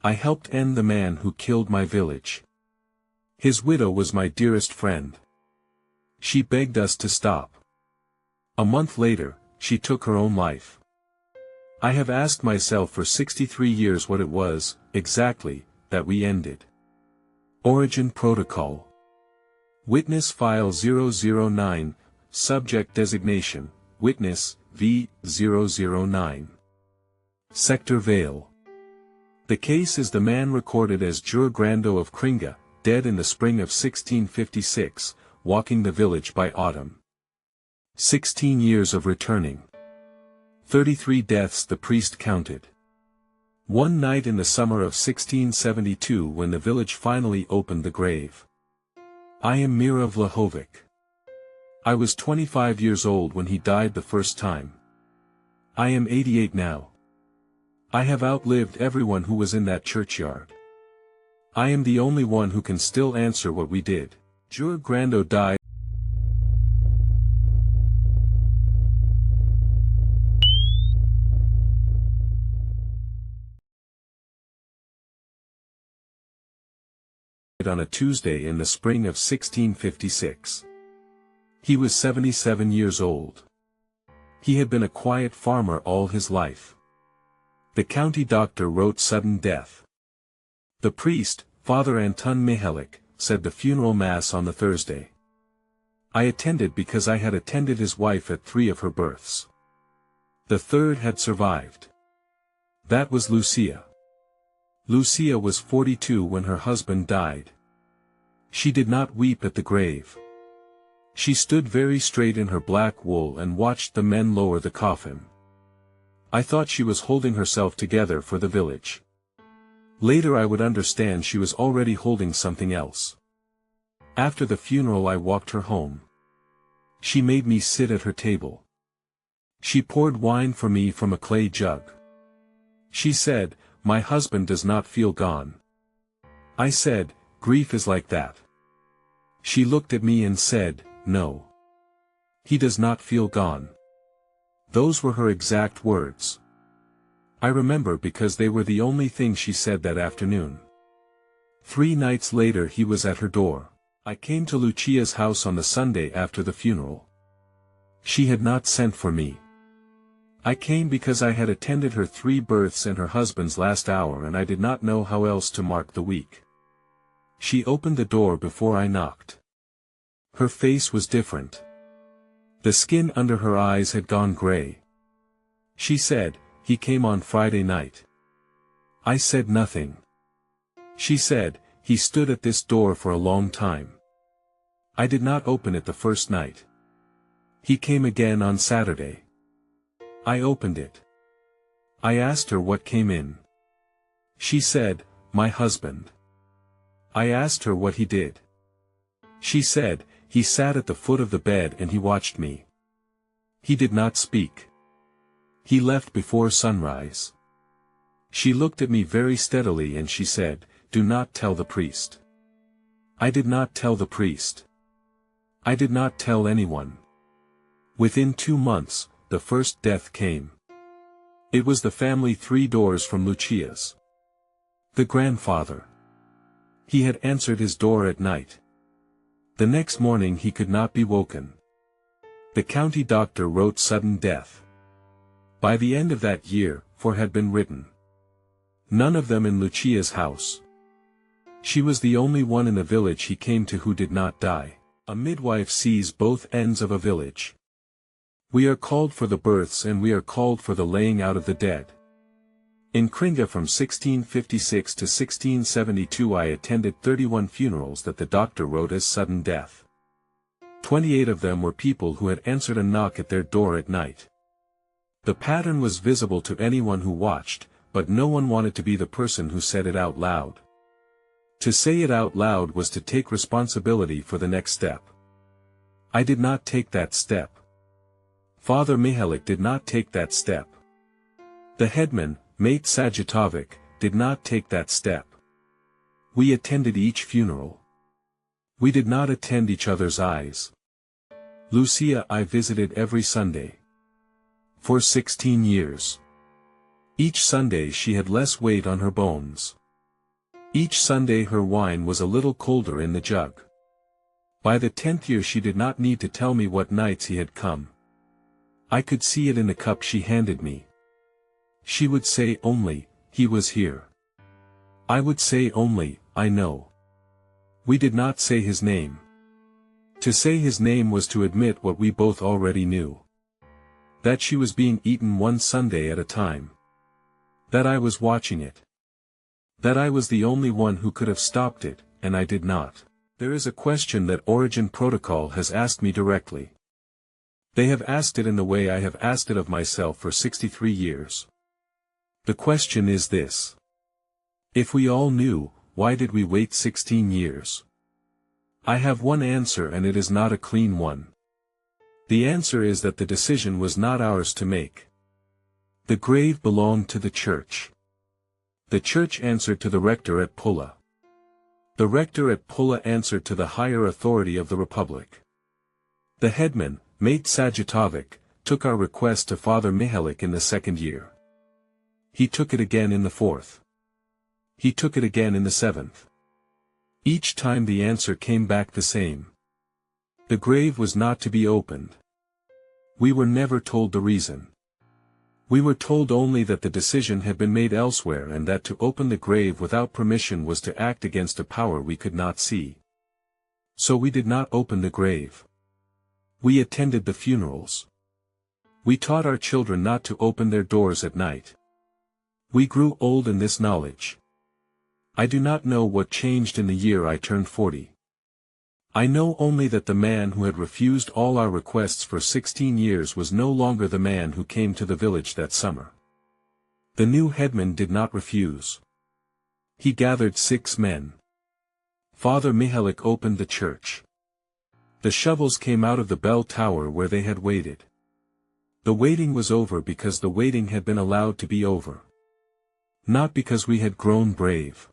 I helped end the man who killed my village. His widow was my dearest friend. She begged us to stop. A month later, she took her own life. I have asked myself for 63 years what it was, exactly, that we ended. Origin Protocol. Witness File 009, Subject Designation, Witness, V009. Sector Vale. The case is the man recorded as Jure Grando of Kringa, dead in the spring of 1656, walking the village by autumn. 16 years of returning. 33 deaths the priest counted. One night in the summer of 1672 when the village finally opened the grave. I am Mira Vlahović. I was 25 years old when he died the first time. I am 88 now. I have outlived everyone who was in that churchyard. I am the only one who can still answer what we did. Jure Grando died on a Tuesday in the spring of 1656. He was 77 years old. He had been a quiet farmer all his life. The county doctor wrote sudden death. The priest, Father Anton Michalik, said the funeral mass on the Thursday. I attended because I had attended his wife at 3 of her births. The third had survived. That was Lucia. Lucia was 42 when her husband died. She did not weep at the grave. She stood very straight in her black wool and watched the men lower the coffin. I thought she was holding herself together for the village. Later I would understand she was already holding something else. After the funeral I walked her home. She made me sit at her table. She poured wine for me from a clay jug. She said, "My husband does not feel gone." I said, "Grief is like that." She looked at me and said, "No. He does not feel gone." Those were her exact words. I remember because they were the only thing she said that afternoon. 3 nights later he was at her door. I came to Lucia's house on the Sunday after the funeral. She had not sent for me. I came because I had attended her 3 births and her husband's last hour and I did not know how else to mark the week. She opened the door before I knocked. Her face was different. The skin under her eyes had gone gray. She said, "He came on Friday night." I said nothing. She said, "He stood at this door for a long time." I did not open it the first night. He came again on Saturday. I opened it. I asked her what came in. She said, "My husband." I asked her what he did. She said, "He sat at the foot of the bed and he watched me. He did not speak. He left before sunrise." She looked at me very steadily and she said, "Do not tell the priest." I did not tell the priest. I did not tell anyone. Within 2 months, the first death came. It was the family 3 doors from Lucia's. The grandfather. He had answered his door at night. The next morning he could not be woken. The county doctor wrote sudden death. By the end of that year, 4 had been written. None of them in Lucia's house. She was the only one in the village he came to who did not die. A midwife sees both ends of a village. We are called for the births and we are called for the laying out of the dead. In Kringa from 1656 to 1672 I attended 31 funerals that the doctor wrote as sudden death. 28 of them were people who had answered a knock at their door at night. The pattern was visible to anyone who watched, but no one wanted to be the person who said it out loud. To say it out loud was to take responsibility for the next step. I did not take that step. Father Michalik did not take that step. The headman, Mate Sajatovic, did not take that step. We attended each funeral. We did not attend each other's eyes. Lucia I visited every Sunday. For 16 years. Each Sunday she had less weight on her bones. Each Sunday her wine was a little colder in the jug. By the 10th year she did not need to tell me what nights he had come. I could see it in the cup she handed me. She would say only, "He was here." I would say only, "I know." We did not say his name. To say his name was to admit what we both already knew. That she was being eaten one Sunday at a time. That I was watching it. That I was the only one who could have stopped it, and I did not. There is a question that Origin Protocol has asked me directly. They have asked it in the way I have asked it of myself for 63 years. The question is this. If we all knew, why did we wait 16 years? I have one answer and it is not a clean one. The answer is that the decision was not ours to make. The grave belonged to the church. The church answered to the rector at Pulla. The rector at Pulla answered to the higher authority of the Republic. The headman, Mate Sajatovic, took our request to Father Mihalich in the 2nd year. He took it again in the 4th. He took it again in the 7th. Each time the answer came back the same. The grave was not to be opened. We were never told the reason. We were told only that the decision had been made elsewhere and that to open the grave without permission was to act against a power we could not see. So we did not open the grave. We attended the funerals. We taught our children not to open their doors at night. We grew old in this knowledge. I do not know what changed in the year I turned 40. I know only that the man who had refused all our requests for 16 years was no longer the man who came to the village that summer. The new headman did not refuse. He gathered 6 men. Father Mihalich opened the church. The shovels came out of the bell tower where they had waited. The waiting was over because the waiting had been allowed to be over. Not because we had grown brave.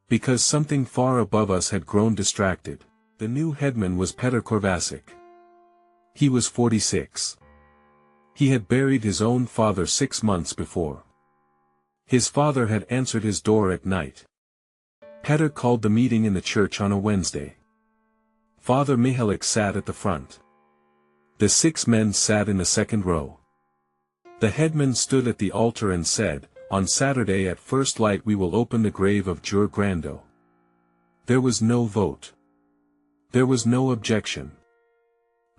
Because something far above us had grown distracted. The new headman was Petr Korvasic. He was 46. He had buried his own father 6 months before. His father had answered his door at night. Petr called the meeting in the church on a Wednesday. Father Mihalich sat at the front. The 6 men sat in the 2nd row. The headman stood at the altar and said, "On Saturday at first light we will open the grave of Jure Grando." There was no vote. There was no objection.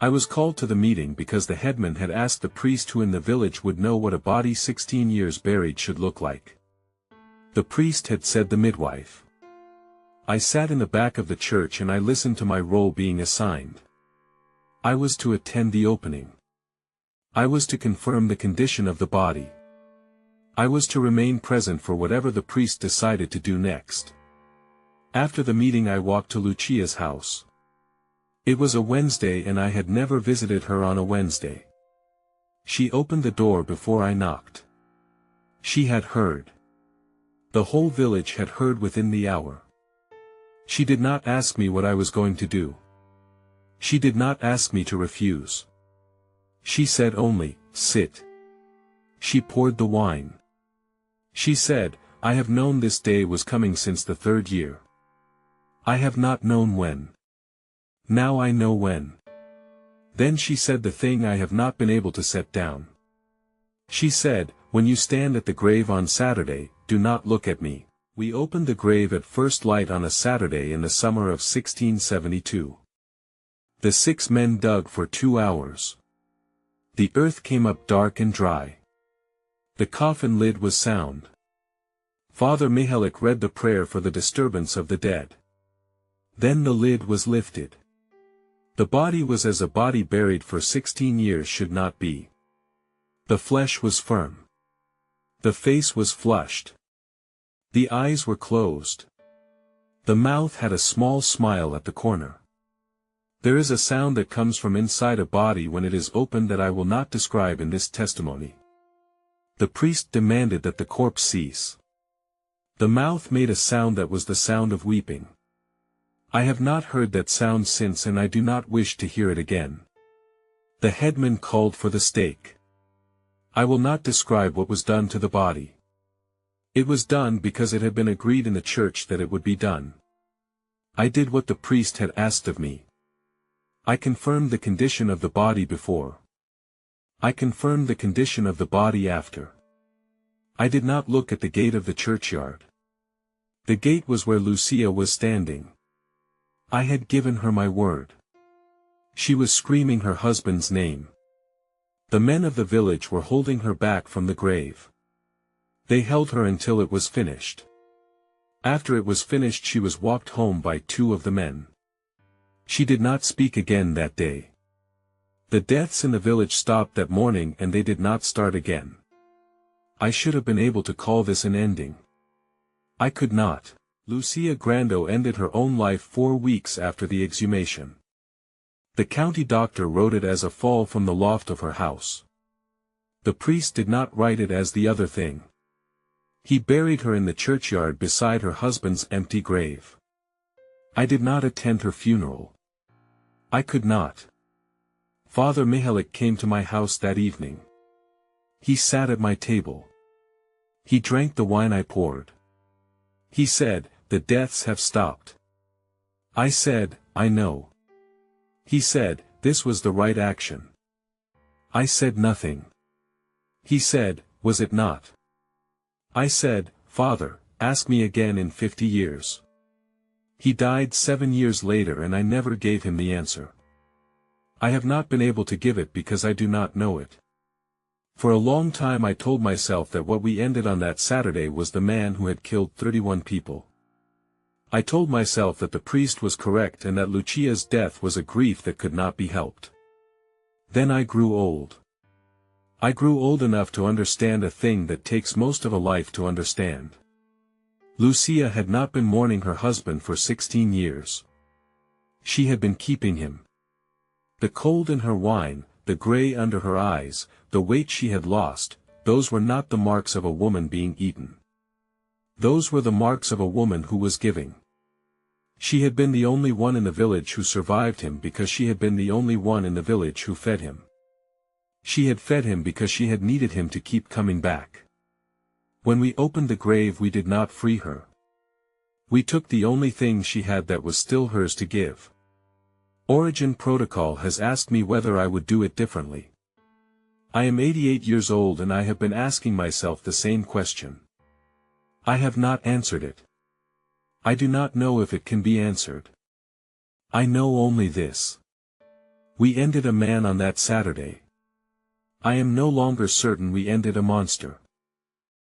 I was called to the meeting because the headman had asked the priest who in the village would know what a body 16 years buried should look like. The priest had said the midwife. I sat in the back of the church and I listened to my role being assigned. I was to attend the opening. I was to confirm the condition of the body. I was to remain present for whatever the priest decided to do next. After the meeting I walked to Lucia's house. It was a Wednesday and I had never visited her on a Wednesday. She opened the door before I knocked. She had heard. The whole village had heard within the hour. She did not ask me what I was going to do. She did not ask me to refuse. She said only, "Sit." She poured the wine. She said, "I have known this day was coming since the 3rd year. I have not known when. Now I know when." Then she said the thing I have not been able to set down. She said, "When you stand at the grave on Saturday, do not look at me." We opened the grave at first light on a Saturday in the summer of 1672. The 6 men dug for 2 hours. The earth came up dark and dry. The coffin lid was sound. Father Mihalich read the prayer for the disturbance of the dead. Then the lid was lifted. The body was as a body buried for 16 years should not be. The flesh was firm. The face was flushed. The eyes were closed. The mouth had a small smile at the corner. There is a sound that comes from inside a body when it is opened that I will not describe in this testimony. The priest demanded that the corpse cease. The mouth made a sound that was the sound of weeping. I have not heard that sound since and I do not wish to hear it again. The headman called for the stake. I will not describe what was done to the body. It was done because it had been agreed in the church that it would be done. I did what the priest had asked of me. I confirmed the condition of the body before. I confirmed the condition of the body after. I did not look at the gate of the churchyard. The gate was where Lucia was standing. I had given her my word. She was screaming her husband's name. The men of the village were holding her back from the grave. They held her until it was finished. After it was finished she was walked home by two of the men. She did not speak again that day. The deaths in the village stopped that morning and they did not start again. I should have been able to call this an ending. I could not. Lucia Grando ended her own life 4 weeks after the exhumation. The county doctor wrote it as a fall from the loft of her house. The priest did not write it as the other thing. He buried her in the churchyard beside her husband's empty grave. I did not attend her funeral. I could not. Father Michalik came to my house that evening. He sat at my table. He drank the wine I poured. He said, "The deaths have stopped." I said, "I know." He said, "This was the right action." I said nothing. He said, "Was it not?" I said, "Father, ask me again in 50 years." He died 7 years later and I never gave him the answer. I have not been able to give it because I do not know it. For a long time I told myself that what we ended on that Saturday was the man who had killed 31 people. I told myself that the priest was correct and that Lucia's death was a grief that could not be helped. Then I grew old. I grew old enough to understand a thing that takes most of a life to understand. Lucia had not been mourning her husband for 16 years. She had been keeping him. The cold in her wine, the gray under her eyes, the weight she had lost, those were not the marks of a woman being eaten. Those were the marks of a woman who was giving. She had been the only one in the village who survived him because she had been the only one in the village who fed him. She had fed him because she had needed him to keep coming back. When we opened the grave we did not free her. We took the only thing she had that was still hers to give. Origin Protocol has asked me whether I would do it differently. I am 88 years old and I have been asking myself the same question. I have not answered it. I do not know if it can be answered. I know only this. We ended a man on that Saturday. I am no longer certain we ended a monster.